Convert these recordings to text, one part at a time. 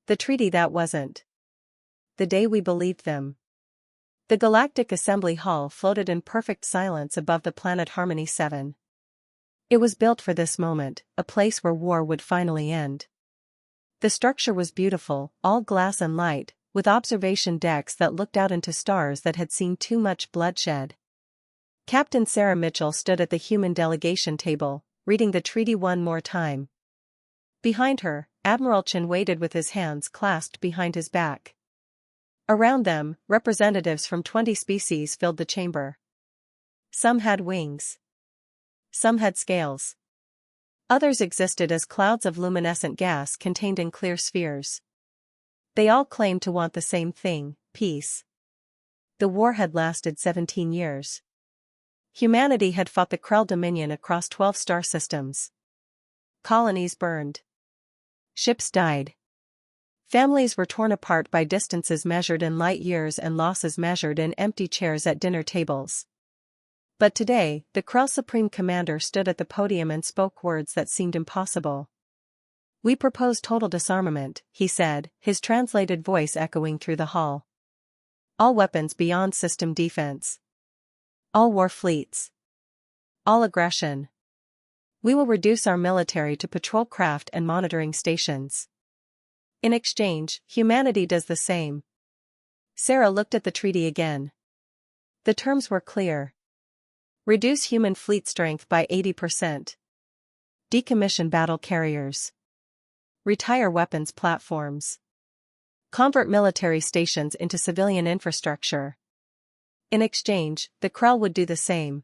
The treaty that wasn't. The day we believed them. The Galactic Assembly Hall floated in perfect silence above the planet Harmony 7. It was built for this moment, a place where war would finally end. The structure was beautiful, all glass and light, with observation decks that looked out into stars that had seen too much bloodshed. Captain Sarah Mitchell stood at the human delegation table, reading the treaty one more time. Behind her, Admiral Chen waited with his hands clasped behind his back. Around them, representatives from 20 species filled the chamber. Some had wings. Some had scales. Others existed as clouds of luminescent gas contained in clear spheres. They all claimed to want the same thing, peace. The war had lasted 17 years. Humanity had fought the Krell Dominion across 12 star systems. Colonies burned. Ships died. Families were torn apart by distances measured in light years and losses measured in empty chairs at dinner tables. But today, the Krell Supreme Commander stood at the podium and spoke words that seemed impossible. "We propose total disarmament," he said, his translated voice echoing through the hall. "All weapons beyond system defense. All war fleets. All aggression. We will reduce our military to patrol craft and monitoring stations. In exchange, humanity does the same." Sarah looked at the treaty again. The terms were clear. Reduce human fleet strength by 80%. Decommission battle carriers. Retire weapons platforms. Convert military stations into civilian infrastructure. In exchange, the Krell would do the same.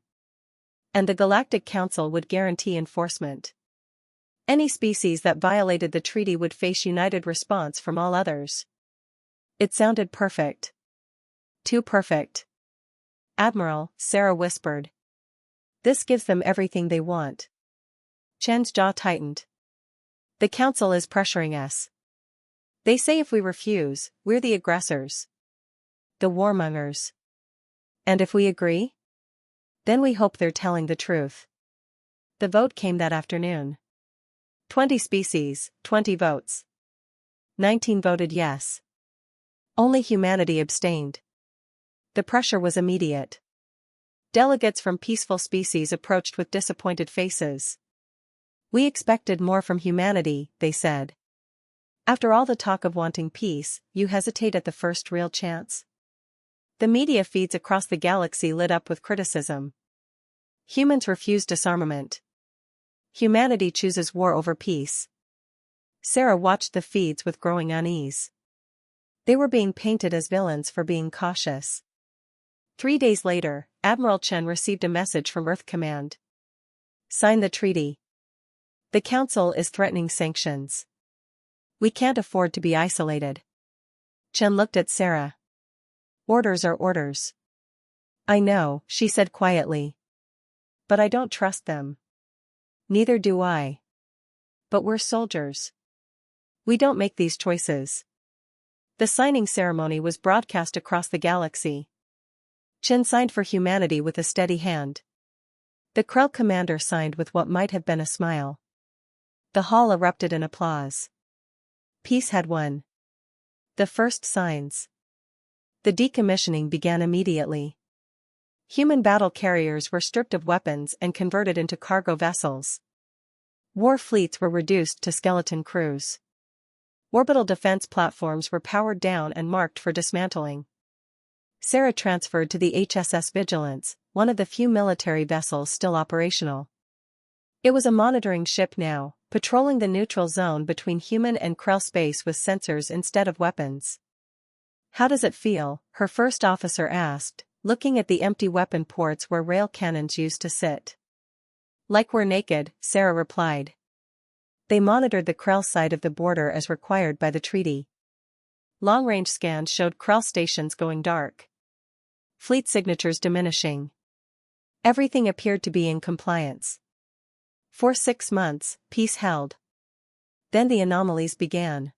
And the Galactic Council would guarantee enforcement. Any species that violated the treaty would face united response from all others. It sounded perfect. Too perfect. "Admiral," Sarah whispered. "This gives them everything they want." Chen's jaw tightened. "The Council is pressuring us. They say if we refuse, we're the aggressors. The warmongers. And if we agree? Then we hope they're telling the truth." The vote came that afternoon. 20 species, 20 votes. 19 voted yes. Only humanity abstained. The pressure was immediate. Delegates from peaceful species approached with disappointed faces. "We expected more from humanity," they said. "After all the talk of wanting peace, you hesitate at the first real chance?" The media feeds across the galaxy lit up with criticism. Humans refuse disarmament. Humanity chooses war over peace. Sarah watched the feeds with growing unease. They were being painted as villains for being cautious. 3 days later, Admiral Chen received a message from Earth Command. "Sign the treaty. The Council is threatening sanctions. We can't afford to be isolated." Chen looked at Sarah. "Orders are orders." "I know," she said quietly. "But I don't trust them." "Neither do I. But we're soldiers. We don't make these choices." The signing ceremony was broadcast across the galaxy. Chen signed for humanity with a steady hand. The Krell commander signed with what might have been a smile. The hall erupted in applause. Peace had won. The first signs. The decommissioning began immediately. Human battle carriers were stripped of weapons and converted into cargo vessels. War fleets were reduced to skeleton crews. Orbital defense platforms were powered down and marked for dismantling. Sarah transferred to the HSS Vigilance, one of the few military vessels still operational. It was a monitoring ship now, patrolling the neutral zone between human and Krell space with sensors instead of weapons. "How does it feel?" her first officer asked, looking at the empty weapon ports where rail cannons used to sit. "Like we're naked," Sarah replied. They monitored the Krell side of the border as required by the treaty. Long-range scans showed Krell stations going dark. Fleet signatures diminishing. Everything appeared to be in compliance. For 6 months, peace held. Then the anomalies began.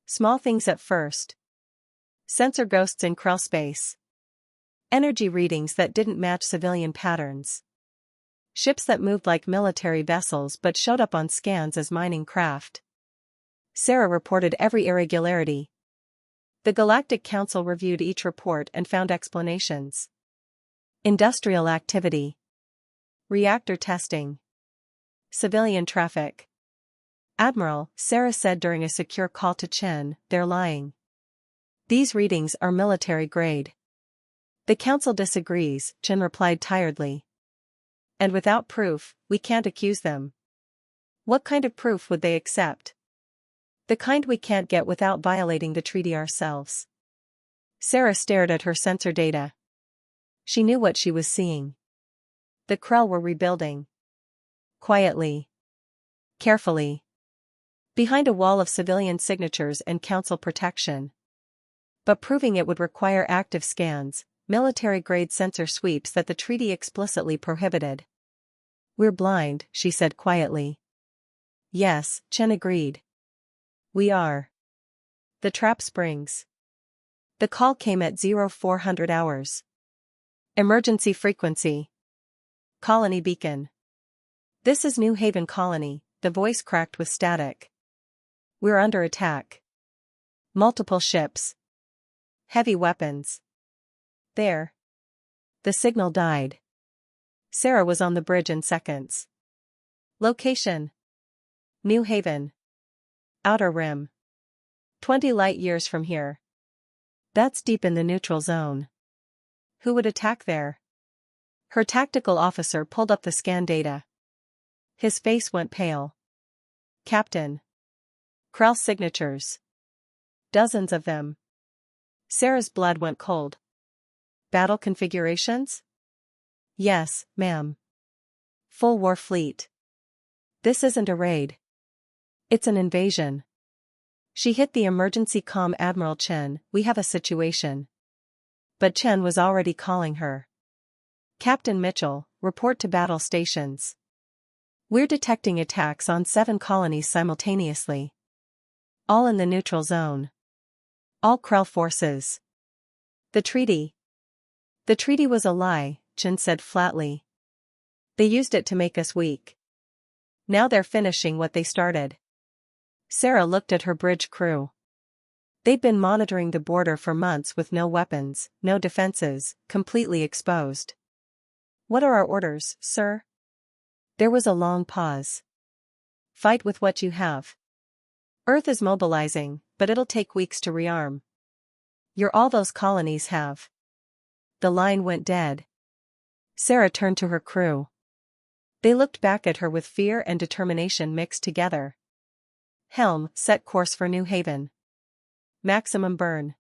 Small things at first. Sensor ghosts in Krell space. Energy readings that didn't match civilian patterns. Ships that moved like military vessels but showed up on scans as mining craft. Sarah reported every irregularity. The Galactic Council reviewed each report and found explanations. Industrial activity. Reactor testing. Civilian traffic. Admiral, Sarah said during a secure call to Chen, they're lying. These readings are military grade. The Council disagrees, Chen replied tiredly. And without proof, we can't accuse them. What kind of proof would they accept? The kind we can't get without violating the treaty ourselves. Sarah stared at her sensor data. She knew what she was seeing. The Krell were rebuilding. Quietly. Carefully. Behind a wall of civilian signatures and council protection. But proving it would require active scans, military-grade sensor sweeps that the treaty explicitly prohibited. We're blind, she said quietly. Yes, Chen agreed. We are. The trap springs. The call came at 0400 hours. Emergency frequency. Colony beacon. This is New Haven Colony, the voice cracked with static. We're under attack. Multiple ships. Heavy weapons. There. The signal died. Sarah was on the bridge in seconds. Location. New Haven. Outer Rim. 20 light-years from here. That's deep in the neutral zone. Who would attack there? Her tactical officer pulled up the scan data. His face went pale. Captain. Krell signatures. Dozens of them. Sarah's blood went cold. Battle configurations? Yes, ma'am. Full war fleet. This isn't a raid. It's an invasion. She hit the emergency comm Admiral Chen, we have a situation. But Chen was already calling her. Captain Mitchell, report to battle stations. We're detecting attacks on 7 colonies simultaneously. All in the neutral zone. All Krell forces. The treaty. The treaty was a lie, Chen said flatly. They used it to make us weak. Now they're finishing what they started. Sarah looked at her bridge crew. They'd been monitoring the border for months with no weapons, no defenses, completely exposed. What are our orders, sir? There was a long pause. Fight with what you have. Earth is mobilizing, but it'll take weeks to rearm. You're all those colonies have. The line went dead. Sarah turned to her crew. They looked back at her with fear and determination mixed together. Helm, set course for New Haven. Maximum burn.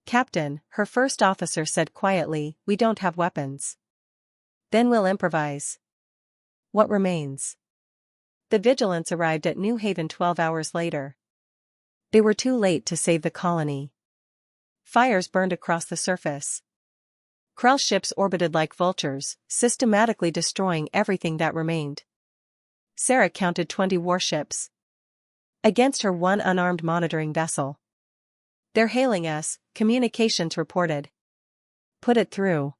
Captain, her first officer said quietly, we don't have weapons. Then we'll improvise. What remains? The Vigilance arrived at New Haven 12 hours later. They were too late to save the colony. Fires burned across the surface. Krell ships orbited like vultures, systematically destroying everything that remained. Sarah counted 20 warships. Against her one unarmed monitoring vessel. They're hailing us, communications reported. Put it through.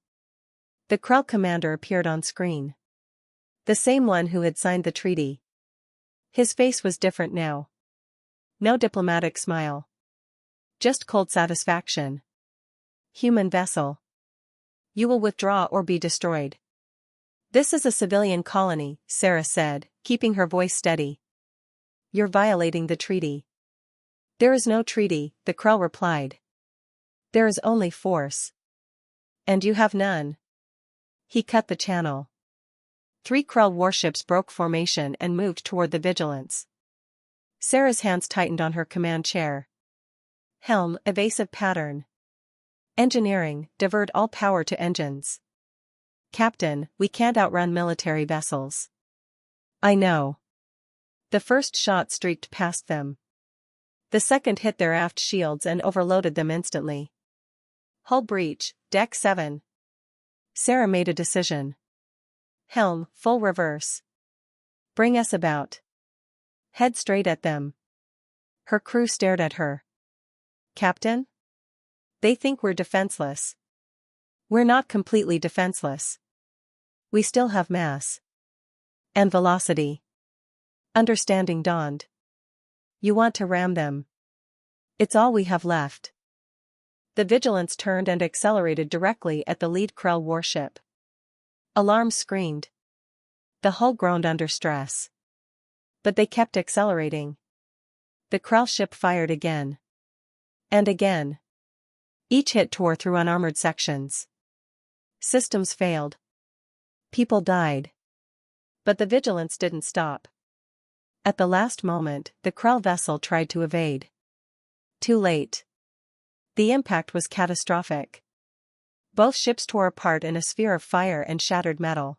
The Krell commander appeared on screen. The same one who had signed the treaty. His face was different now. No diplomatic smile. Just cold satisfaction. Human vessel. You will withdraw or be destroyed. This is a civilian colony, Sarah said, keeping her voice steady. You're violating the treaty. There is no treaty, the Krell replied. There is only force. And you have none. He cut the channel. 3 Krell warships broke formation and moved toward the Vigilance. Sarah's hands tightened on her command chair. Helm, evasive pattern. Engineering, divert all power to engines. Captain, we can't outrun military vessels. I know. The first shot streaked past them. The second hit their aft shields and overloaded them instantly. Hull breach, deck 7. Sarah made a decision. Helm, full reverse. Bring us about. Head straight at them. Her crew stared at her. Captain? They think we're defenseless. We're not completely defenseless. We still have mass. And velocity. Understanding dawned. You want to ram them. It's all we have left. The Vigilance turned and accelerated directly at the lead Krell warship. Alarms screamed. The hull groaned under stress. But they kept accelerating. The Krell ship fired again. And again. Each hit tore through unarmored sections. Systems failed. People died. But the Vigilance didn't stop. At the last moment, the Krell vessel tried to evade. Too late. The impact was catastrophic. Both ships tore apart in a sphere of fire and shattered metal.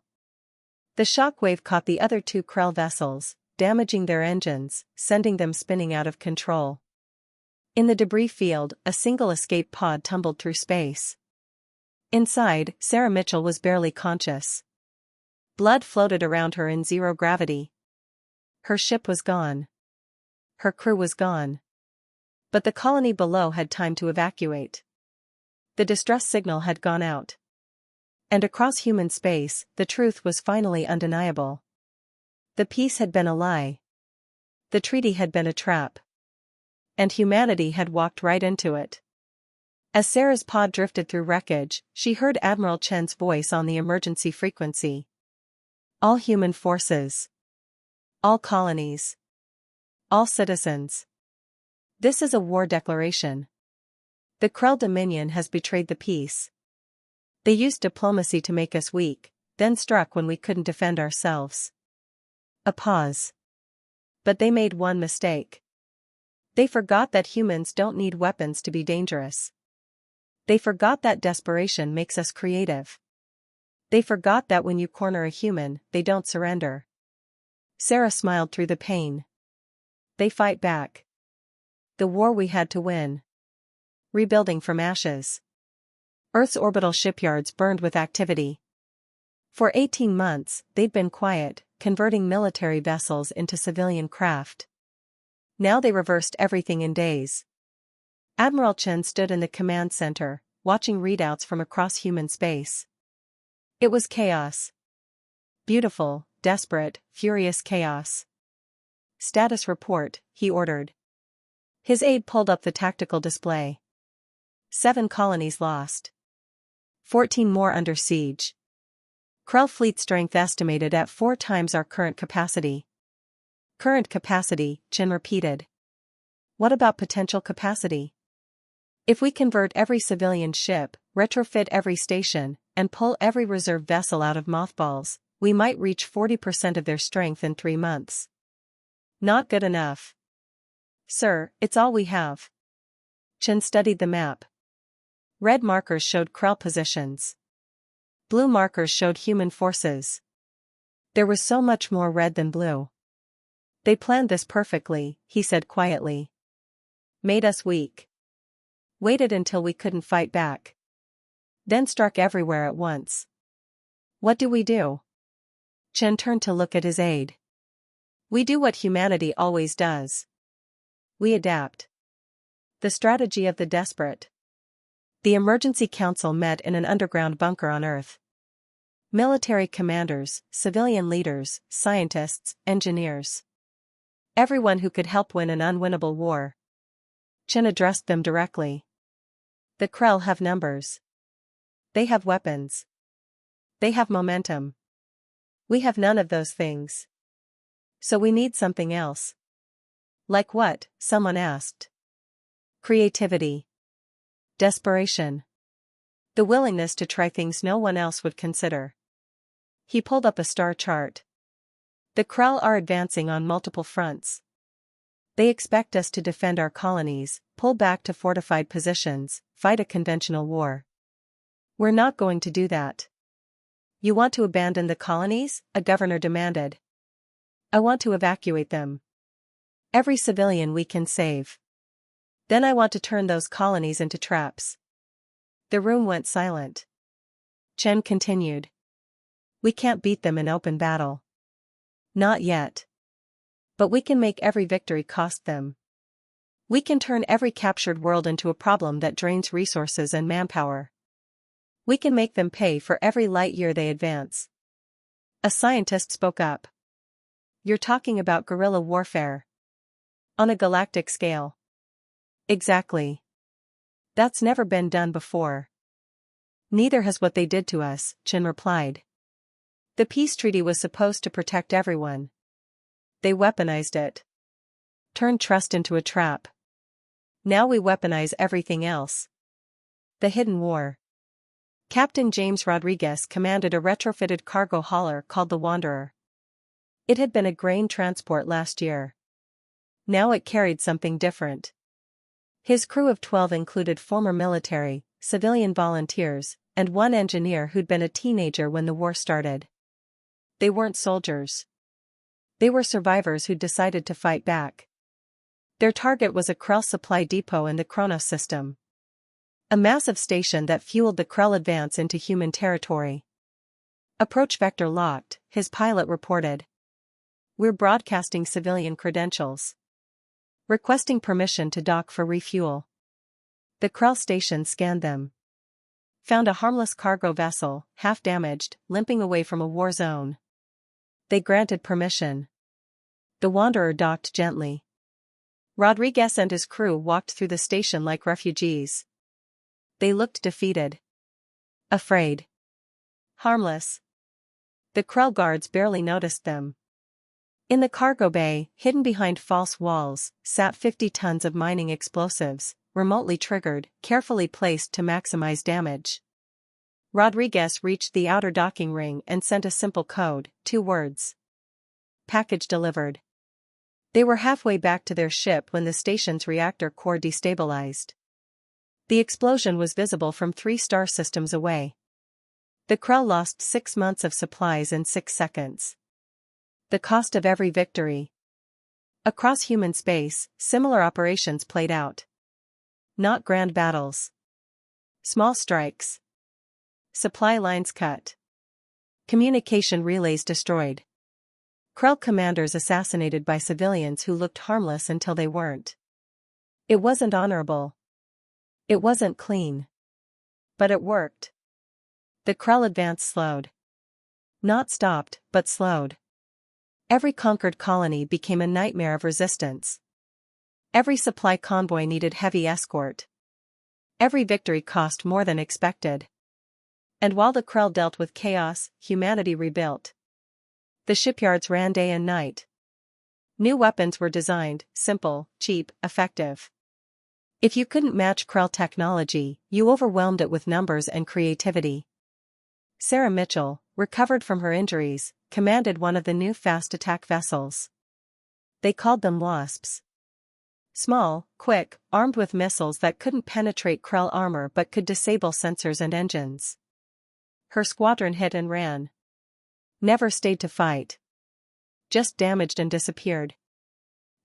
The shockwave caught the other two Krell vessels, damaging their engines, sending them spinning out of control. In the debris field, a single escape pod tumbled through space. Inside, Sarah Mitchell was barely conscious. Blood floated around her in zero gravity. Her ship was gone. Her crew was gone. But the colony below had time to evacuate. The distress signal had gone out. And across human space, the truth was finally undeniable. The peace had been a lie. The treaty had been a trap. And humanity had walked right into it. As Sarah's pod drifted through wreckage, she heard Admiral Chen's voice on the emergency frequency. All human forces. All colonies. All citizens. This is a war declaration. The Krell Dominion has betrayed the peace. They used diplomacy to make us weak, then struck when we couldn't defend ourselves. A pause. But they made one mistake. They forgot that humans don't need weapons to be dangerous. They forgot that desperation makes us creative. They forgot that when you corner a human, they don't surrender. Sarah smiled through the pain. They fight back. The war we had to win. Rebuilding from ashes. Earth's orbital shipyards burned with activity. For 18 months, they'd been quiet, converting military vessels into civilian craft. Now they reversed everything in days. Admiral Chen stood in the command center, watching readouts from across human space. It was chaos. Beautiful, desperate, furious chaos. Status report, he ordered. His aide pulled up the tactical display. 7 colonies lost. 14 more under siege. Krell fleet strength estimated at 4 times our current capacity. Current capacity, Chen repeated. What about potential capacity? If we convert every civilian ship, retrofit every station, and pull every reserve vessel out of mothballs, we might reach 40% of their strength in 3 months. Not good enough. Sir, it's all we have. Chen studied the map. Red markers showed Krell positions. Blue markers showed human forces. There was so much more red than blue. They planned this perfectly, he said quietly. Made us weak. Waited until we couldn't fight back. Then struck everywhere at once. What do we do? Chen turned to look at his aide. We do what humanity always does. We adapt. The strategy of the desperate. The emergency council met in an underground bunker on Earth. Military commanders, civilian leaders, scientists, engineers. Everyone who could help win an unwinnable war. Chen addressed them directly. The Krell have numbers. They have weapons. They have momentum. We have none of those things. So we need something else. Like what? Someone asked. Creativity. Desperation. The willingness to try things no one else would consider. He pulled up a star chart. The Krell are advancing on multiple fronts. They expect us to defend our colonies, pull back to fortified positions, fight a conventional war. We're not going to do that. You want to abandon the colonies? A governor demanded. I want to evacuate them. Every civilian we can save. Then I want to turn those colonies into traps. The room went silent. Chen continued. We can't beat them in open battle. Not yet. But we can make every victory cost them. We can turn every captured world into a problem that drains resources and manpower. We can make them pay for every light year they advance. A scientist spoke up. You're talking about guerrilla warfare. On a galactic scale. Exactly. That's never been done before. Neither has what they did to us, Chen replied. The peace treaty was supposed to protect everyone. They weaponized it. Turned trust into a trap. Now we weaponize everything else. The hidden war. Captain James Rodriguez commanded a retrofitted cargo hauler called the Wanderer. It had been a grain transport last year. Now it carried something different. His crew of 12 included former military, civilian volunteers, and one engineer who'd been a teenager when the war started. They weren't soldiers. They were survivors who'd decided to fight back. Their target was a Krell supply depot in the Kronos system. A massive station that fueled the Krell advance into human territory. Approach vector locked, his pilot reported. We're broadcasting civilian credentials. Requesting permission to dock for refuel. The Krell station scanned them. Found a harmless cargo vessel, half damaged, limping away from a war zone. They granted permission. The Wanderer docked gently. Rodriguez and his crew walked through the station like refugees. They looked defeated. Afraid. Harmless. The Krell guards barely noticed them. In the cargo bay, hidden behind false walls, sat 50 tons of mining explosives, remotely triggered, carefully placed to maximize damage. Rodriguez reached the outer docking ring and sent a simple code, 2 words. Package delivered. They were halfway back to their ship when the station's reactor core destabilized. The explosion was visible from 3 star systems away. The Krell lost 6 months of supplies in 6 seconds. The cost of every victory. Across human space, similar operations played out. Not grand battles. Small strikes. Supply lines cut. Communication relays destroyed. Krell commanders assassinated by civilians who looked harmless until they weren't. It wasn't honorable. It wasn't clean. But it worked. The Krell advance slowed. Not stopped, but slowed. Every conquered colony became a nightmare of resistance. Every supply convoy needed heavy escort. Every victory cost more than expected. And while the Krell dealt with chaos, humanity rebuilt. The shipyards ran day and night. New weapons were designed, simple, cheap, effective. If you couldn't match Krell technology, you overwhelmed it with numbers and creativity. Sarah Mitchell, recovered from her injuries, commanded one of the new fast attack vessels. They called them Wasps. Small, quick, armed with missiles that couldn't penetrate Krell armor but could disable sensors and engines. Her squadron hit and ran. Never stayed to fight. Just damaged and disappeared.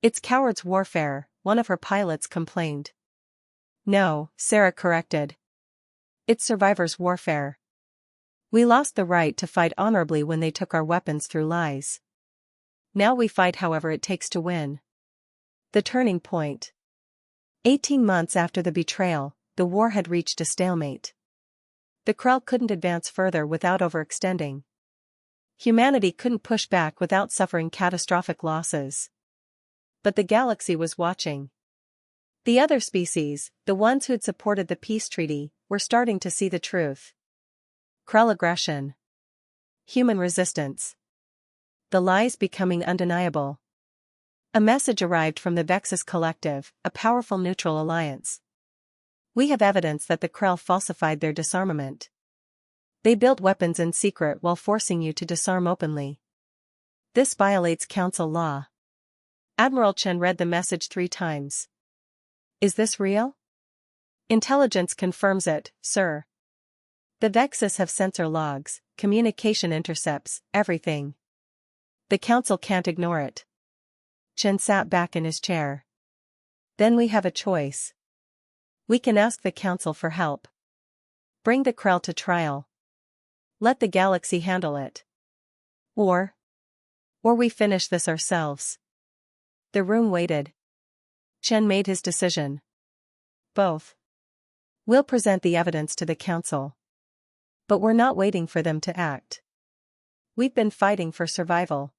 It's cowards' warfare, one of her pilots complained. No, Sarah corrected. It's survivors' warfare. We lost the right to fight honorably when they took our weapons through lies. Now we fight however it takes to win. The turning point. 18 months after the betrayal, the war had reached a stalemate. The Krell couldn't advance further without overextending. Humanity couldn't push back without suffering catastrophic losses. But the galaxy was watching. The other species, the ones who'd supported the peace treaty, were starting to see the truth. Krell aggression. Human resistance. The lies becoming undeniable. A message arrived from the Vexus Collective, a powerful neutral alliance. We have evidence that the Krell falsified their disarmament. They built weapons in secret while forcing you to disarm openly. This violates Council law. Admiral Chen read the message 3 times. Is this real? Intelligence confirms it, sir. The Vexus have sensor logs, communication intercepts, everything. The Council can't ignore it. Chen sat back in his chair. Then we have a choice. We can ask the Council for help. Bring the Krell to trial. Let the galaxy handle it. Or we finish this ourselves. The room waited. Chen made his decision. Both. We'll present the evidence to the Council. But we're not waiting for them to act. We've been fighting for survival.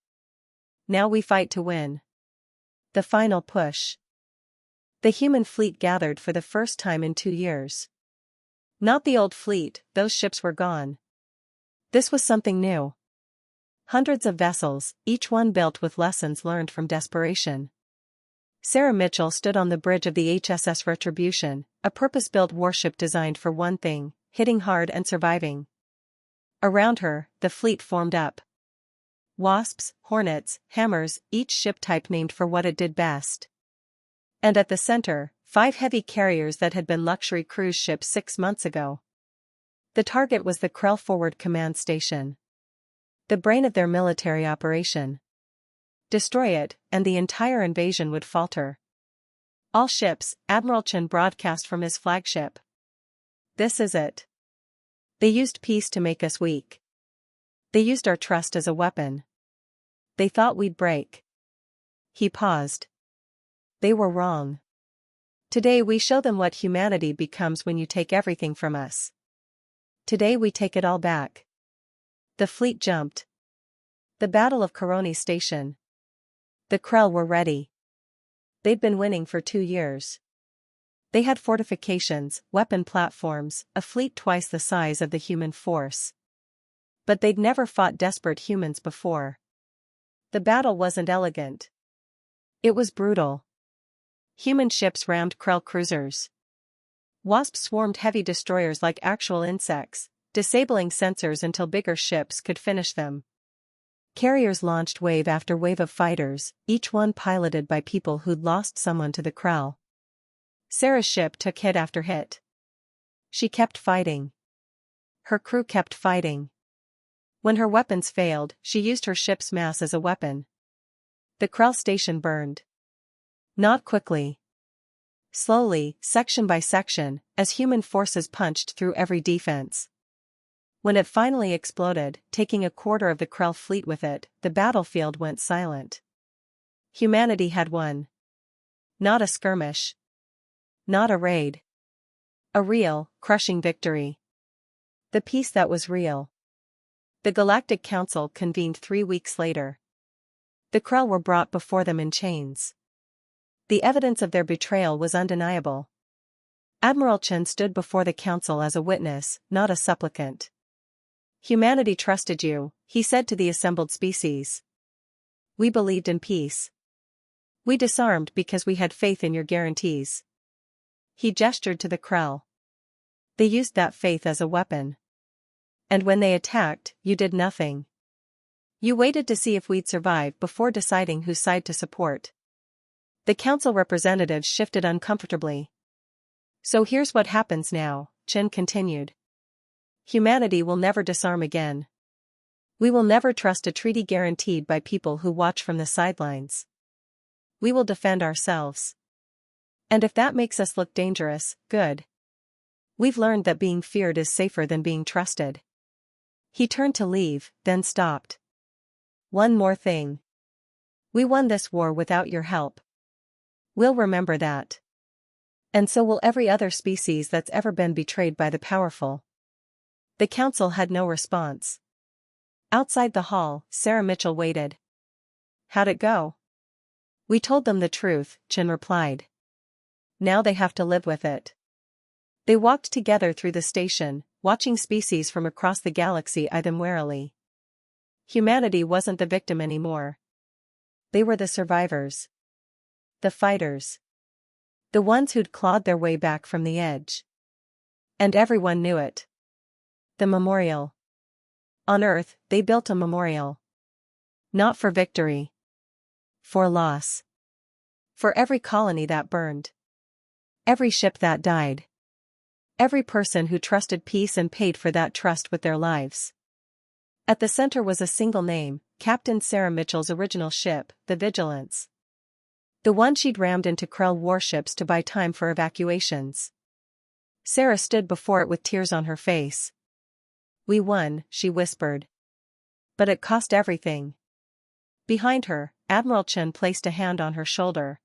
Now we fight to win. The final push. The human fleet gathered for the first time in 2 years. Not the old fleet, those ships were gone. This was something new. Hundreds of vessels, each one built with lessons learned from desperation. Sarah Mitchell stood on the bridge of the HSS Retribution, a purpose-built warship designed for one thing: hitting hard and surviving. Around her, the fleet formed up. Wasps, Hornets, Hammers, each ship type named for what it did best. And at the center, 5 heavy carriers that had been luxury cruise ships 6 months ago. The target was the Krell Forward Command Station. The brain of their military operation. Destroy it, and the entire invasion would falter. All ships, Admiral Chen broadcast from his flagship. This is it. They used peace to make us weak. They used our trust as a weapon. They thought we'd break. He paused. They were wrong. Today we show them what humanity becomes when you take everything from us. Today we take it all back. The fleet jumped. The Battle of Koroni Station. The Krell were ready. They'd been winning for 2 years. They had fortifications, weapon platforms, a fleet twice the size of the human force. But they'd never fought desperate humans before. The battle wasn't elegant. It was brutal. Human ships rammed Krell cruisers. Wasps swarmed heavy destroyers like actual insects, disabling sensors until bigger ships could finish them. Carriers launched wave after wave of fighters, each one piloted by people who'd lost someone to the Krell. Sarah's ship took hit after hit. She kept fighting. Her crew kept fighting. When her weapons failed, she used her ship's mass as a weapon. The Krell station burned. Not quickly. Slowly, section by section, as human forces punched through every defense. When it finally exploded, taking a quarter of the Krell fleet with it, the battlefield went silent. Humanity had won. Not a skirmish. Not a raid. A real, crushing victory. The peace that was real. The Galactic Council convened 3 weeks later. The Krell were brought before them in chains. The evidence of their betrayal was undeniable. Admiral Chen stood before the council as a witness, not a supplicant. Humanity trusted you, he said to the assembled species. We believed in peace. We disarmed because we had faith in your guarantees. He gestured to the Krell. They used that faith as a weapon. And when they attacked, you did nothing. You waited to see if we'd survive before deciding whose side to support. The council representatives shifted uncomfortably. So here's what happens now, Chen continued. Humanity will never disarm again. We will never trust a treaty guaranteed by people who watch from the sidelines. We will defend ourselves. And if that makes us look dangerous, good. We've learned that being feared is safer than being trusted. He turned to leave, then stopped. One more thing. We won this war without your help. We'll remember that. And so will every other species that's ever been betrayed by the powerful. The council had no response. Outside the hall, Sarah Mitchell waited. How'd it go? We told them the truth, Chen replied. Now they have to live with it. They walked together through the station, watching species from across the galaxy eye them warily. Humanity wasn't the victim anymore. They were the survivors. The fighters. The ones who'd clawed their way back from the edge. And everyone knew it. The memorial. On Earth, they built a memorial. Not for victory. For loss. For every colony that burned. Every ship that died. Every person who trusted peace and paid for that trust with their lives. At the center was a single name, Captain Sarah Mitchell's original ship, the Vigilance. The one she'd rammed into Krell warships to buy time for evacuations. Sarah stood before it with tears on her face. We won, she whispered. But it cost everything. Behind her, Admiral Chen placed a hand on her shoulder.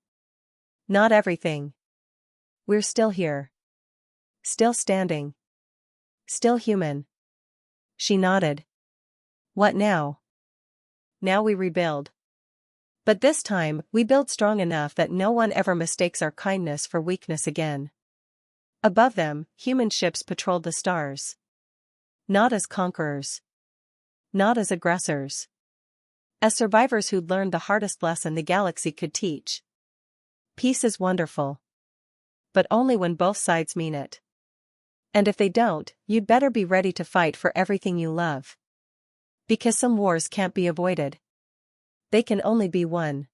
Not everything. We're still here. Still standing. Still human. She nodded. What now? Now we rebuild. But this time, we build strong enough that no one ever mistakes our kindness for weakness again. Above them, human ships patrolled the stars. Not as conquerors. Not as aggressors. As survivors who'd learned the hardest lesson the galaxy could teach. Peace is wonderful. But only when both sides mean it. And if they don't, you'd better be ready to fight for everything you love. Because some wars can't be avoided. They can only be won.